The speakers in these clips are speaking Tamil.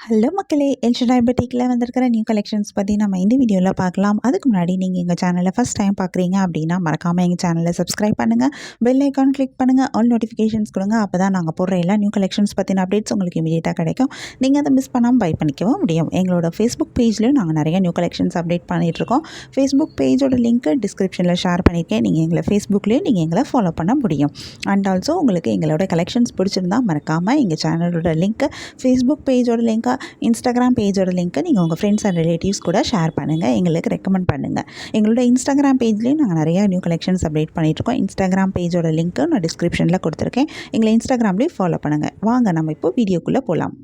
ஹலோ மக்களே, எல்ஷடாய் பொட்டிக்கில் வந்திருக்கிற நியூ கலெக்ஷன்ஸ் பற்றி நம்ம இந்த வீடியோவில் பார்க்கலாம். அதுக்கு முன்னாடி நீங்கள் எங்கள் சேனலை ஃபஸ்ட் டைம் பார்க்குறீங்க அப்படின்னா மறக்காமல் எங்கள் சேனலை சப்ஸ்கிரைப் பண்ணுங்கள், பெல் ஐக்கான் கிளிக் பண்ணுங்கள், ஆல் நோட்டிஃபிகேஷன்ஸ் கொடுங்க. அப்போ தான் நாங்கள் போடுற எல்லா நியூ கலெக்ஷன்ஸ் பற்றின அப்டேட்ஸ் உங்களுக்கு இமீடியட்டாக கிடைக்கும். நீங்கள் அதை மிஸ் பண்ணாமல் பை பண்ணிக்கவும் முடியும். எங்களோட ஃபேஸ்புக் பேஜ்லேயும் நாங்கள் நிறைய நியூ கலெக்ஷன்ஸ் அப்டேட் பண்ணிகிட்ருக்கோம். ஃபேஸ்புக் பேஜோட லிங்க்கு டிஸ்கிரிப்ஷனில் ஷேர் பண்ணியிருக்கேன். நீங்கள் எங்களை ஃபேஸ்புக்லேயும் நீங்கள் எங்களை ஃபாலோ பண்ண முடியும். அண்ட் ஆல்சோ உங்களுக்கு எங்களோட கலெக்ஷன்ஸ் பிடிச்சிருந்தா மறக்காமல் எங்கள் சேனலோட லிங்க்கு, ஃபேஸ்புக் பேஜோட லிங்க்கை, இன்ஸ்டாகிராம் பேஜோட லிங்க்கை நீங்கள் உங்கள் ஃப்ரெண்ட்ஸ் அண்ட் ரிலேட்டிவ்ஸ் கூட ஷேர் பண்ணுங்கள், எங்களுக்கு ரெக்கமெண்ட் பண்ணுங்கள். எங்களோட இன்ஸ்டாகிராம் பேஜ்லேயும் நாங்கள் நிறையா நியூ கலெக்ஷன்ஸ் அப்டேட் பண்ணிகிட்ருக்கோம். இன்ஸ்டாகிராம் பேஜோட லிங்க்கு நான் டிஸ்கிரிப்ஷனில் கொடுத்துருக்கேன். எங்களை இன்ஸ்டாகிராம்லேயும் ஃபாலோ பண்ணுங்கள். வாங்க நம்ம இப்போ வீடியோக்குள்ளே போகலாம்.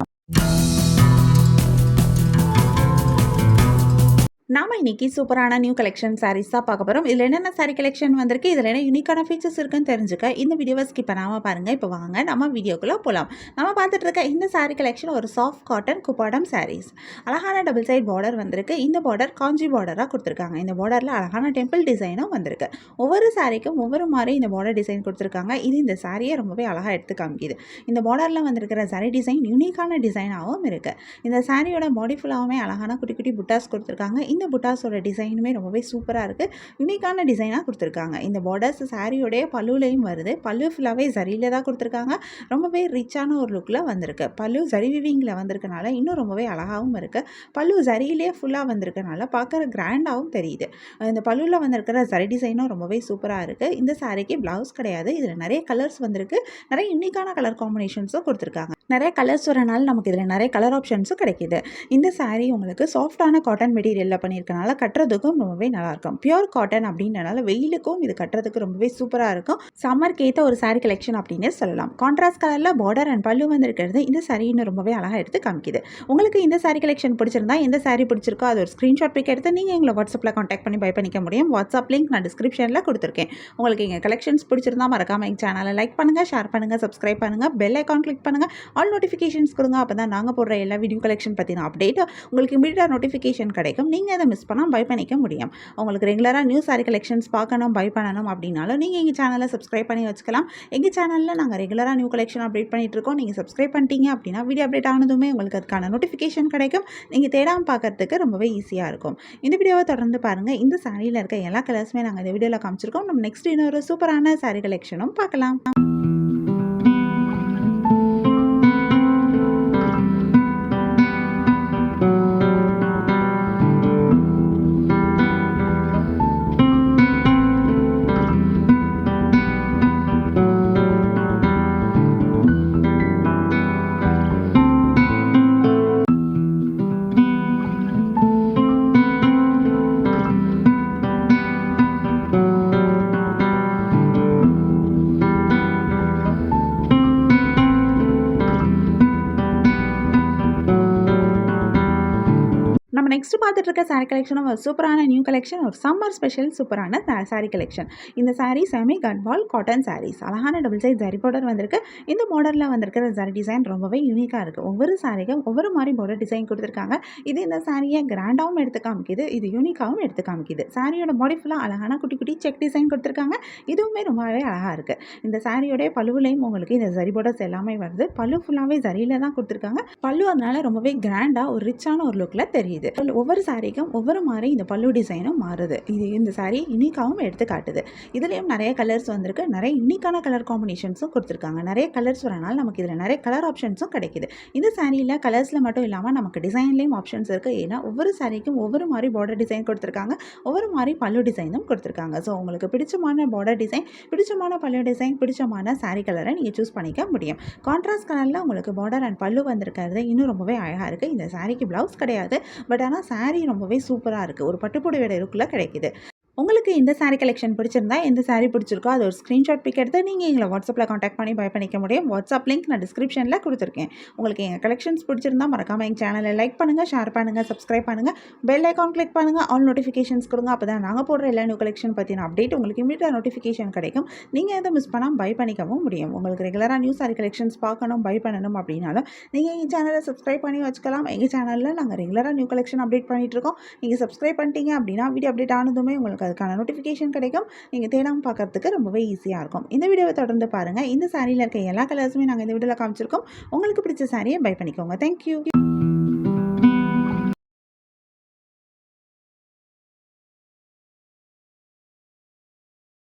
நாம இன்னைக்கு சூப்பரான நியூ கலெக்ஷன் சாரீஸ் தான் பார்க்க போகிறோம். இதில் என்னென்ன சாரீ கலெக்ஷன் வந்திருக்கு, இதில் என்ன யூனிக்கான ஃபீச்சர்ஸ் இருக்குன்னு தெரிஞ்சுக்க இந்த வீடியோவை ஸ்கிப் பண்ணாமல் பாருங்கள். இப்போ வாங்க நம்ம வீடியோக்குள்ளே போகலாம். நம்ம பார்த்துட்டு இருக்க இந்த சாரீ கலெக்ஷன் ஒரு சாஃப்ட் காட்டன் குப்பாடம் சாரீஸ். அழகான டபுள் சைட் பார்டர் வந்திருக்கு. இந்த பார்டர் காஞ்சி பார்டராக கொடுத்துருக்காங்க. இந்த பார்டரில் அழகான டெம்பிள் டிசைனும் வந்திருக்கு. ஒவ்வொரு சாரீக்கும் ஒவ்வொரு மாதிரி இந்த பார்டர் டிசைன் கொடுத்துருக்காங்க. இது இந்த சாரியை ரொம்பவே அழகாக எடுத்து காமிக்குது. இந்த பார்டரில் வந்திருக்கிற சாரீ டிசைன் யூனிக்கான டிசைனாகவும் இருக்குது. இந்த சாரியோட பாடி ஃபுல்லாகவே அழகான குட்டி குட்டி புட்டாஸ் கொடுத்துருக்காங்க. இந்த புட்டாஸோட டிசைனுமே ரொம்பவே சூப்பராக இருக்குது. யூனிக்கான டிசைனாக கொடுத்துருக்காங்க. இந்த பார்டர்ஸ் சாரியோடைய பல்லுலையும் வருது. பல்லு ஃபுல்லாகவே ஜரியில் தான் கொடுத்துருக்காங்க. ரொம்பவே ரிச்சான ஒரு லுக்கில் வந்திருக்கு. பல்லு ஜரி விவிங்கில் வந்திருக்கனால இன்னும் ரொம்பவே அழகாகவும் இருக்குது. பல்லு ஜரியிலே ஃபுல்லாக வந்திருக்கனால பார்க்குற கிராண்டாகவும் தெரியுது. இந்த பல்லுவில் வந்திருக்கிற ஜரி டிசைனும் ரொம்பவே சூப்பராக இருக்குது. இந்த சாரிக்கு ப்ளவுஸ் கிடையாது. இதில் நிறைய கலர்ஸ் வந்திருக்கு. நிறைய யூனிக்கான கலர் காம்பினேஷன்ஸும் கொடுத்துருக்காங்க. நிறைய கலர்ஸ் வரனால நமக்கு இதில் நிறைய கலர் ஆப்ஷன்ஸும் கிடைக்கிது. இந்த சாரீ உங்களுக்கு சாஃப்டான காட்டன் மெட்டீரியலில் பண்ணியிருக்கனால கட்டுறதுக்கும் ரொம்பவே நல்லாயிருக்கும். பியூர் காட்டன் அப்படின்றனால வெயிலுக்கும் இது கட்டுறதுக்கு ரொம்பவே சூப்பராக இருக்கும். சம்மருக்கு ஏற்ற ஒரு சாரீ கலெக்ஷன் அப்படின்னே சொல்லலாம். கான்ட்ராஸ்ட் கலரில் பார்டர் அண்ட் பல்லு வந்திருக்கிறது இந்த சாரீ இன்னும் ரொம்பவே அழகாக எடுத்து காமிக்குது. உங்களுக்கு இந்த சாரீ கலெக்ஷன் பிடிச்சிருந்தா, எந்த சாரீ பிடிச்சிருக்கோ அது ஒரு ஸ்க்ரீன்ஷாட் பிக் எடுத்து நீங்கள் எங்களை வாட்ஸ்அப்பில் கான்டாக்ட் பண்ணி பை பண்ணிக்க முடியும். வாட்ஸ்அப் லிங்க் நான் டிஸ்கிரிப்ஷனில் கொடுத்துருக்கேன். உங்களுக்கு எங்கள் கலெக்ஷன்ஸ் பிடிச்சிருந்தா மறக்காமல் எங்கள் சேனலை லைக் பண்ணுங்கள், ஷேர் பண்ணுங்கள், சப்ஸ்கிரைப் பண்ணுங்கள், பெல் ஐக்கான் கிளிக் பண்ணுங்கள், ஆல் நோட்டிஃபிகேஷன்ஸ் கொடுங்க. அப்போ தான் நாங்கள் போடுற எல்லா வீடியோ கலெக்ஷன் பற்றின அப்டேட் உங்களுக்கு இமீடியட்டாக நோட்டிஃபிகேஷன் கிடைக்கும். நீங்கள் அதை மிஸ் பண்ணால் பை பண்ணிக்க முடியும். உங்களுக்கு ரெகுலராக நியூ சாரீ கலெக்ஷன்ஸ் பார்க்கணும், பை பண்ணணும் அப்படின்னாலும் நீங்கள் எங்கள் சேனலை சப்ஸ்கிரைப் பண்ணி வச்சுக்கலாம். எங்கள் சேனலில் நாங்கள் ரெகுலராக நியூ கலெக்ஷன் அப்டேட் பண்ணிட்டு இருக்கோம். நீங்கள் சப்ஸ்கிரைப் பண்ணிட்டீங்க அப்படின்னா வீடியோ அப்டேட் ஆனதுமே உங்களுக்கு அதுக்கான நோட்டிஃபிகேஷன் கிடைக்கும். நீங்கள் தேடாமல் பார்க்கறதுக்கு ரொம்பவே ஈஸியாக இருக்கும். இந்த வீடியோவை தொடர்ந்து பாருங்கள். இந்த சாரியில் இருக்க எல்லா கலர்ஸுமே நாங்கள் இந்த வீடியோவில் காமிச்சிருக்கோம். நம்ம நெக்ஸ்ட் இன்னொரு சூப்பரான சாரீ கலெக்ஷனும் பார்க்கலாம். நம்ம நெக்ஸ்ட் பார்த்துட்டு இருக்க சாரீ கலெக்ஷனும் ஒரு சூப்பரான நியூ கலெக்ஷன், ஒரு சம்மர் ஸ்பெஷல் சூப்பரான சாரீ கலெக்ஷன். இந்த சாரீ செமி கட்வால் காட்டன் சாரீஸ். அழகான டபுள் சைட் ஜரி பார்டர் வந்திருக்கு. இந்த பார்டரில் வந்திருக்கிற ஜரி டிசைன் ரொம்பவே யூனிக்காக இருக்குது. ஒவ்வொரு சாரீக்கும் ஒவ்வொரு மாதிரி பார்டர் டிசைன் கொடுத்துருக்காங்க. இது இந்த சாரியை கிராண்டாகவும் எடுத்து காமிக்குது, இது யூனிக்காகவும் எடுத்து காமிக்குது. சாரியோட பாடி ஃபுல்லாக அழகான குட்டி குட்டி செக் டிசைன் கொடுத்துருக்காங்க. இதுவுமே ரொம்பவே அழகாக இருக்குது. இந்த சாரியோடைய பல்லுவிலையும் உங்களுக்கு இந்த ஜரி பார்டர்ஸ் எல்லாமே வருது. பல்லு ஃபுல்லாகவே ஜரியில் தான் கொடுத்துருக்காங்க. பல்லு அதனால ரொம்பவே கிராண்டாக ஒரு ரிச்சான ஒரு லுக்கில் தெரியுது. ஒவ்வொரு சாரிக்கும் ஒவ்வொரு மாதிரி இந்த பல்லு டிசைனும் மாறுது. இது இந்த சாரி யூனிக்காகவும் எடுத்து காட்டுது. இதுலேயும் நிறைய கலர்ஸ் வந்திருக்கு. நிறைய யூனிக்கான கலர் காம்பினேஷன்ஸும் கொடுத்துருக்காங்க. நிறைய கலர்ஸ் வரனால நமக்கு இதில் நிறைய கலர் ஆப்ஷன்ஸும் கிடைக்குது. இந்த சாரியில் கலர்ஸில் மட்டும் இல்லாமல் நமக்கு டிசைன்லேயும் ஆப்ஷன்ஸ் இருக்குது. ஏன்னா ஒவ்வொரு சாரிக்கும் ஒவ்வொரு மாதிரி பார்டர் டிசைன் கொடுத்துருக்காங்க, ஒவ்வொரு மாதிரி பல்லு டிசைனும் கொடுத்துருக்காங்க. ஸோ உங்களுக்கு பிடிச்சமான பார்டர் டிசைன், பிடிச்சமான பல்லு டிசைன், பிடிச்சமான சாரீ கலரை நீங்கள் சூஸ் பண்ணிக்க முடியும். கான்ட்ராஸ்ட் கலரில் உங்களுக்கு பார்டர் அண்ட் பல்லு வந்திருக்கிறது இன்னும் ரொம்பவே அழகாக இருக்குது. இந்த சாரிக்கு ப்ளவுஸ் கிடையாது. பட் ஆனால் சாரீ ரொம்பவே சூப்பராக இருக்குது. ஒரு பட்டுப்புடவையோட லுக்கில் கிடைக்குது. உங்களுக்கு இந்த சாரீ கலெக்ஷன் பிடிச்சிருந்தா, எந்த சாரீ பிடிச்சிருக்கோ அது ஒரு ஸ்க்ரீன்ஷாட் பிக் எடுத்து நீங்கள் எங்களை வாட்ஸ்அப்பில் கான்டாக்ட் பண்ணி பை பண்ணிக்க முடியும். வாட்ஸ்அப் லிங்க் நான் டிஸ்கிரிப்ஷனில் கொடுத்துருக்கேன். உங்களுக்கு எங்கள் கலெக்ஷன்ஸ் பிடிச்சிருந்தா மறக்காமல் எங்கள் சேனலை லைக் பண்ணுங்கள், ஷேர் பண்ணுங்கள், சப்ஸ்கிரைப் பண்ணுங்கள், பெல் ஐக்கான் கிளிக் பண்ணுங்கள், ஆல் நோட்டிஃபிகேஷன்ஸ் கொடுங்க. அப்போ தான் நாங்கள் போடுற எல்லா நியூ கலெக்ஷன் பற்றின அப்டேட் உங்களுக்கு இமீடியட்டாக நோட்டிஃபிகேஷன் கிடைக்கும். நீங்கள் எதை மிஸ் பண்ணால் பை பண்ணிக்கவும் முடியும். உங்களுக்கு ரெகுலராக நியூ சாரீ கலெக்ஷன்ஸ் பார்க்கணும், பை பண்ணணும் அப்படின்னாலும் நீங்கள் எங்கள் சேனலை சப்ஸ்கிரைப் பண்ணி வச்சுக்கலாம். எங்கள் சேனலில் நாங்கள் ரெகுலராக நியூ கலெக்ஷன் அப்டேட் பண்ணிகிட்ருக்கோம். நீங்கள் சப்ஸ்கிரைப் பண்ணிட்டீங்க அப்படின்னா வீடியோ அப்டேட் ஆனதுமே உங்களுக்கு அதுக்கான நோட்டிஃபிகேஷன் கிடைக்கும். நீங்கள் தேடாமல் பார்க்கறதுக்கு ரொம்பவே ஈஸியாக இருக்கும். இந்த வீடியோவை தொடர்ந்து பாருங்கள். இந்த சாரியில் இருக்க எல்லா கலர்ஸுமே நாங்கள் இந்த வீடியோவில் காமிச்சிருக்கோம். உங்களுக்கு பிடிச்ச சாரியை பை பண்ணிக்கோங்க. தேங்க்யூ.